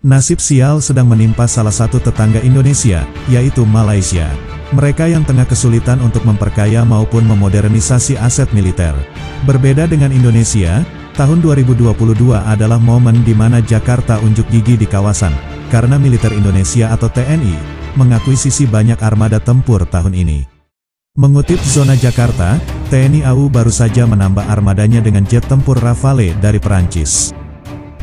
Nasib sial sedang menimpa salah satu tetangga Indonesia, yaitu Malaysia. Mereka yang tengah kesulitan untuk memperkaya maupun memodernisasi aset militer. Berbeda dengan Indonesia, tahun 2022 adalah momen di mana Jakarta unjuk gigi di kawasan, karena militer Indonesia atau TNI, mengakuisisi banyak armada tempur tahun ini. Mengutip Zona Jakarta, TNI AU baru saja menambah armadanya dengan jet tempur Rafale dari Perancis.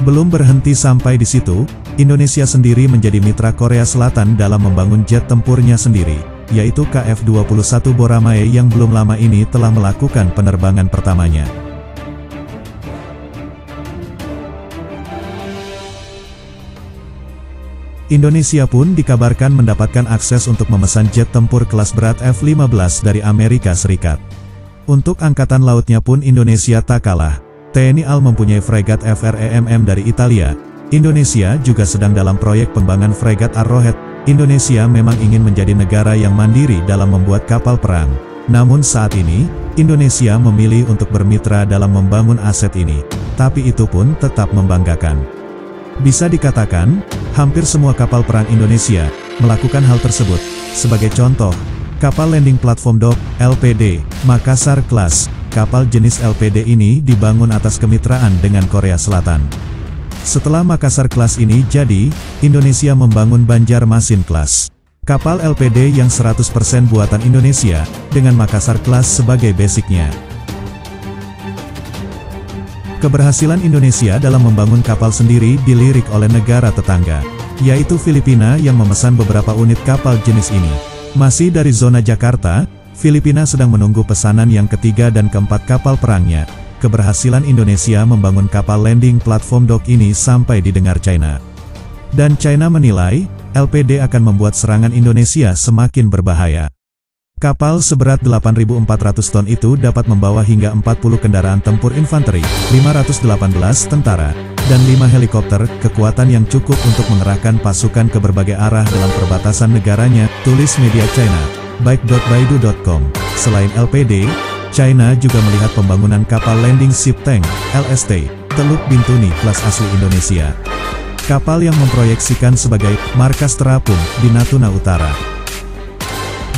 Belum berhenti sampai di situ, Indonesia sendiri menjadi mitra Korea Selatan dalam membangun jet tempurnya sendiri, yaitu KF-21 Boramae yang belum lama ini telah melakukan penerbangan pertamanya. Indonesia pun dikabarkan mendapatkan akses untuk memesan jet tempur kelas berat F-15 dari Amerika Serikat. Untuk angkatan lautnya pun Indonesia tak kalah. TNI AL mempunyai fregat FREMM dari Italia. Indonesia juga sedang dalam proyek pengembangan fregat Arrowhead. Indonesia memang ingin menjadi negara yang mandiri dalam membuat kapal perang. Namun saat ini, Indonesia memilih untuk bermitra dalam membangun aset ini. Tapi itu pun tetap membanggakan. Bisa dikatakan, hampir semua kapal perang Indonesia melakukan hal tersebut. Sebagai contoh, kapal landing platform dock LPD Makassar Class. Kapal jenis LPD ini dibangun atas kemitraan dengan Korea Selatan. Setelah Makassar Class ini jadi, Indonesia membangun Banjarmasin Class. Kapal LPD yang 100% buatan Indonesia, dengan Makassar Class sebagai basicnya. Keberhasilan Indonesia dalam membangun kapal sendiri dilirik oleh negara tetangga, yaitu Filipina yang memesan beberapa unit kapal jenis ini. Masih dari zona Jakarta, Filipina sedang menunggu pesanan yang ketiga dan keempat kapal perangnya. Keberhasilan Indonesia membangun kapal landing platform dock ini sampai didengar China. Dan China menilai, LPD akan membuat serangan Indonesia semakin berbahaya. Kapal seberat 8.400 ton itu dapat membawa hingga 40 kendaraan tempur infanteri, 518 tentara, dan 5 helikopter, kekuatan yang cukup untuk mengerahkan pasukan ke berbagai arah dalam perbatasan negaranya, tulis media China, baik.baidu.com. Selain LPD, China juga melihat pembangunan kapal landing ship tank, LST, Teluk Bintuni kelas asli Indonesia. Kapal yang memproyeksikan sebagai markas terapung di Natuna Utara.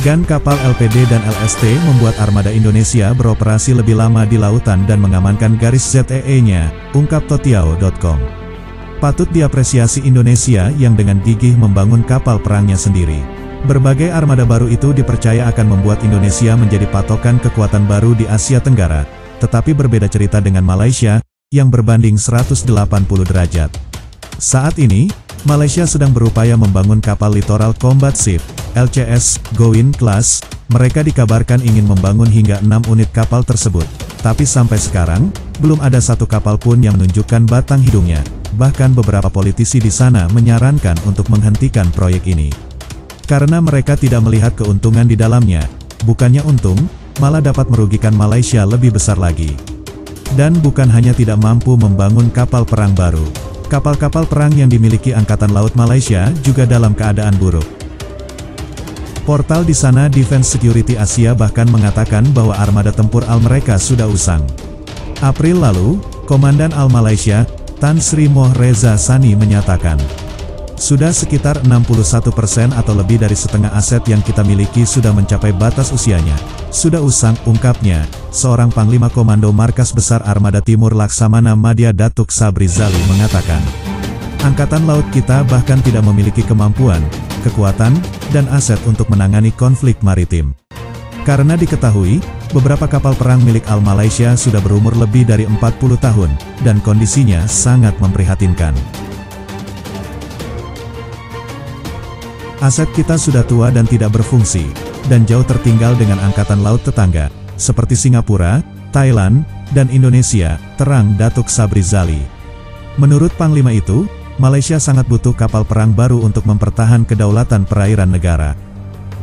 Gan kapal LPD dan LST membuat armada Indonesia beroperasi lebih lama di lautan dan mengamankan garis ZEE-nya, ungkap totiao.com. Patut diapresiasi Indonesia yang dengan gigih membangun kapal perangnya sendiri. Berbagai armada baru itu dipercaya akan membuat Indonesia menjadi patokan kekuatan baru di Asia Tenggara, tetapi berbeda cerita dengan Malaysia, yang berbanding 180 derajat. Saat ini, Malaysia sedang berupaya membangun kapal Littoral Combat Ship, LCS, Gowin Class. Mereka dikabarkan ingin membangun hingga 6 unit kapal tersebut, tapi sampai sekarang, belum ada satu kapal pun yang menunjukkan batang hidungnya. Bahkan beberapa politisi di sana menyarankan untuk menghentikan proyek ini. Karena mereka tidak melihat keuntungan di dalamnya, bukannya untung, malah dapat merugikan Malaysia lebih besar lagi. Dan bukan hanya tidak mampu membangun kapal perang baru, kapal-kapal perang yang dimiliki Angkatan Laut Malaysia juga dalam keadaan buruk. Portal di sana Defense Security Asia bahkan mengatakan bahwa armada tempur AL mereka sudah usang. April lalu, Komandan AL Malaysia, Tan Sri Moh Reza Sani menyatakan, sudah sekitar 61% atau lebih dari setengah aset yang kita miliki sudah mencapai batas usianya. Sudah usang, ungkapnya, seorang Panglima Komando Markas Besar Armada Timur Laksamana Madya Datuk Sabri Zali mengatakan, Angkatan Laut kita bahkan tidak memiliki kemampuan, kekuatan, dan aset untuk menangani konflik maritim. Karena diketahui, beberapa kapal perang milik AL Malaysia sudah berumur lebih dari 40 tahun, dan kondisinya sangat memprihatinkan. Aset kita sudah tua dan tidak berfungsi, dan jauh tertinggal dengan angkatan laut tetangga, seperti Singapura, Thailand, dan Indonesia, terang Datuk Sabri Zali. Menurut Panglima itu, Malaysia sangat butuh kapal perang baru untuk mempertahankan kedaulatan perairan negara.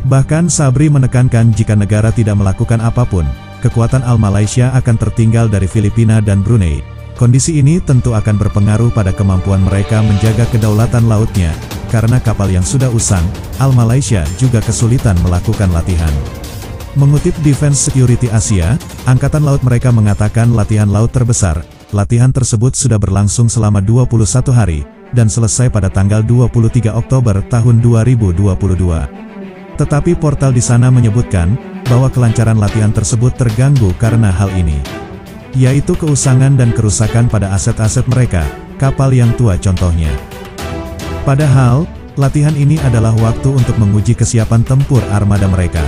Bahkan Sabri menekankan jika negara tidak melakukan apapun, kekuatan AL Malaysia akan tertinggal dari Filipina dan Brunei. Kondisi ini tentu akan berpengaruh pada kemampuan mereka menjaga kedaulatan lautnya. Karena kapal yang sudah usang, AL Malaysia juga kesulitan melakukan latihan. Mengutip Defense Security Asia, Angkatan Laut mereka mengatakan latihan laut terbesar. Latihan tersebut sudah berlangsung selama 21 hari, dan selesai pada tanggal 23 Oktober tahun 2022. Tetapi portal di sana menyebutkan bahwa kelancaran latihan tersebut terganggu karena hal ini, yaitu keusangan dan kerusakan pada aset-aset mereka, kapal yang tua contohnya. Padahal, latihan ini adalah waktu untuk menguji kesiapan tempur armada mereka.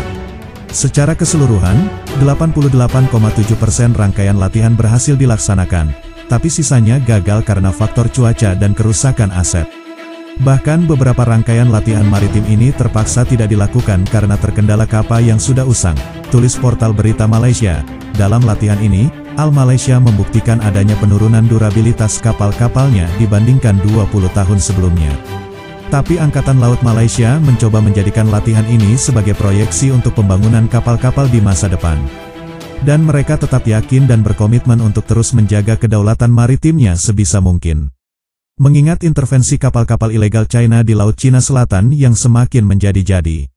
Secara keseluruhan, 88,7% rangkaian latihan berhasil dilaksanakan, tapi sisanya gagal karena faktor cuaca dan kerusakan aset. Bahkan beberapa rangkaian latihan maritim ini terpaksa tidak dilakukan karena terkendala kapal yang sudah usang, tulis portal berita Malaysia. Dalam latihan ini, Al Malaysia membuktikan adanya penurunan durabilitas kapal-kapalnya dibandingkan 20 tahun sebelumnya. Tapi Angkatan Laut Malaysia mencoba menjadikan latihan ini sebagai proyeksi untuk pembangunan kapal-kapal di masa depan. Dan mereka tetap yakin dan berkomitmen untuk terus menjaga kedaulatan maritimnya sebisa mungkin. Mengingat intervensi kapal-kapal ilegal China di Laut Cina Selatan yang semakin menjadi-jadi.